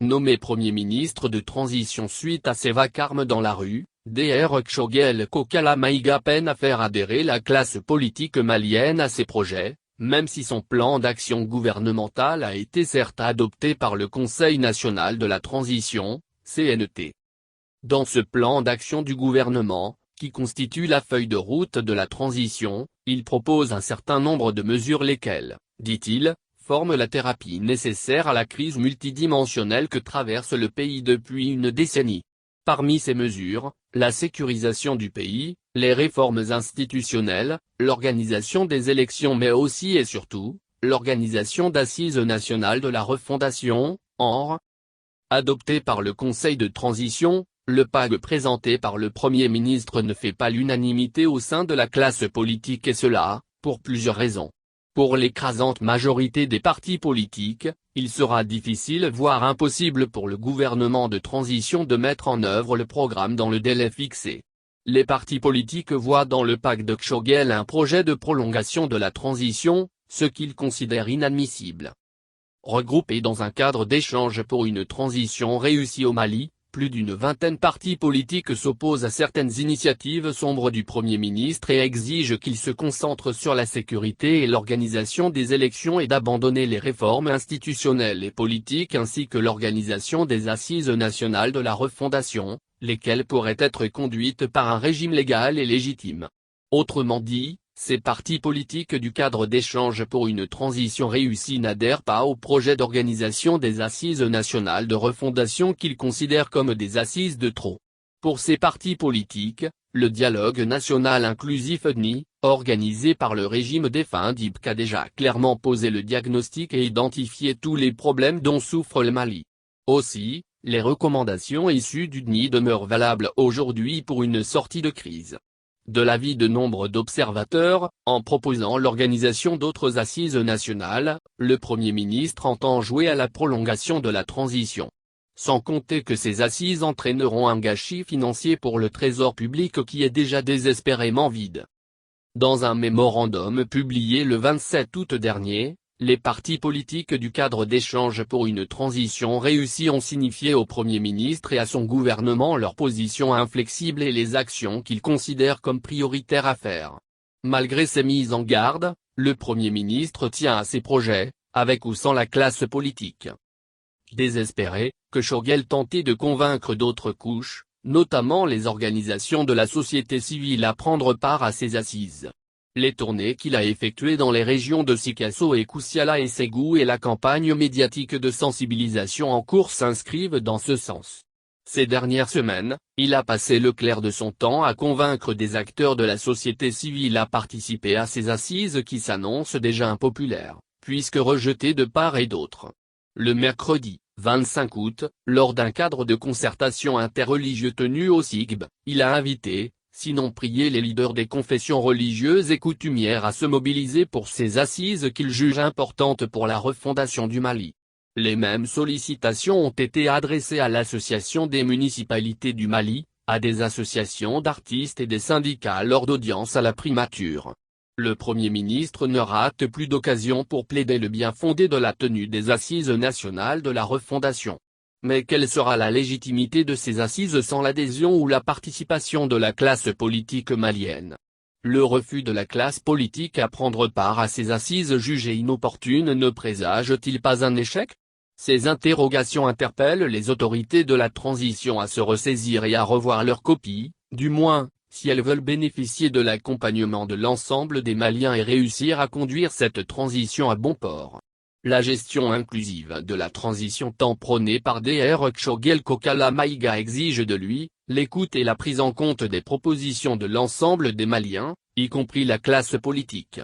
Nommé Premier ministre de transition suite à ses vacarmes dans la rue, Dr Choguel Kokala Maïga peine à faire adhérer la classe politique malienne à ses projets, même si son plan d'action gouvernemental a été certes adopté par le Conseil national de la transition, CNT. Dans ce plan d'action du gouvernement, qui constitue la feuille de route de la transition, il propose un certain nombre de mesures lesquelles, dit-il, forment la thérapie nécessaire à la crise multidimensionnelle que traverse le pays depuis une décennie. Parmi ces mesures, la sécurisation du pays, les réformes institutionnelles, l'organisation des élections mais aussi et surtout, l'organisation d'assises nationales de la refondation, adopté par le Conseil de transition. Le PAG présenté par le Premier ministre ne fait pas l'unanimité au sein de la classe politique et cela, pour plusieurs raisons. Pour l'écrasante majorité des partis politiques, il sera difficile voire impossible pour le gouvernement de transition de mettre en œuvre le programme dans le délai fixé. Les partis politiques voient dans le PAG de Choguel un projet de prolongation de la transition, ce qu'ils considèrent inadmissible. Regroupés dans un cadre d'échange pour une transition réussie au Mali, plus d'une vingtaine de partis politiques s'opposent à certaines initiatives sombres du Premier ministre et exigent qu'il se concentre sur la sécurité et l'organisation des élections et d'abandonner les réformes institutionnelles et politiques ainsi que l'organisation des assises nationales de la refondation, lesquelles pourraient être conduites par un régime légal et légitime. Autrement dit, ces partis politiques du cadre d'échange pour une transition réussie n'adhèrent pas au projet d'organisation des assises nationales de refondation qu'ils considèrent comme des assises de trop. Pour ces partis politiques, le dialogue national inclusif (DNI), organisé par le régime défunt d'IBK a déjà clairement posé le diagnostic et identifié tous les problèmes dont souffre le Mali. Aussi, les recommandations issues du DNI demeurent valables aujourd'hui pour une sortie de crise. De l'avis de nombre d'observateurs, en proposant l'organisation d'autres assises nationales, le Premier ministre entend jouer à la prolongation de la transition. Sans compter que ces assises entraîneront un gâchis financier pour le trésor public qui est déjà désespérément vide. Dans un mémorandum publié le 27 août dernier, les partis politiques du cadre d'échange pour une transition réussie ont signifié au Premier ministre et à son gouvernement leur position inflexible et les actions qu'ils considèrent comme prioritaires à faire. Malgré ces mises en garde, le Premier ministre tient à ses projets, avec ou sans la classe politique. Désespéré, que Choguel tentait de convaincre d'autres couches, notamment les organisations de la société civile à prendre part à ces assises. Les tournées qu'il a effectuées dans les régions de Sikasso et Koussiala et Ségou et la campagne médiatique de sensibilisation en cours s'inscrivent dans ce sens. Ces dernières semaines, il a passé le clair de son temps à convaincre des acteurs de la société civile à participer à ces assises qui s'annoncent déjà impopulaires, puisque rejetées de part et d'autre. Le mercredi 25 août, lors d'un cadre de concertation interreligieux tenu au SIGB, il a invité, sinon prier les leaders des confessions religieuses et coutumières à se mobiliser pour ces assises qu'il juge importantes pour la refondation du Mali. Les mêmes sollicitations ont été adressées à l'Association des municipalités du Mali, à des associations d'artistes et des syndicats lors d'audience à la primature. Le Premier ministre ne rate plus d'occasion pour plaider le bien fondé de la tenue des assises nationales de la refondation. Mais quelle sera la légitimité de ces assises sans l'adhésion ou la participation de la classe politique malienne? Le refus de la classe politique à prendre part à ces assises jugées inopportunes ne présage-t-il pas un échec? Ces interrogations interpellent les autorités de la transition à se ressaisir et à revoir leur copie, du moins, si elles veulent bénéficier de l'accompagnement de l'ensemble des Maliens et réussir à conduire cette transition à bon port. La gestion inclusive de la transition tant prônée par Dr Choguel Kokala Maïga exige de lui, l'écoute et la prise en compte des propositions de l'ensemble des Maliens, y compris la classe politique.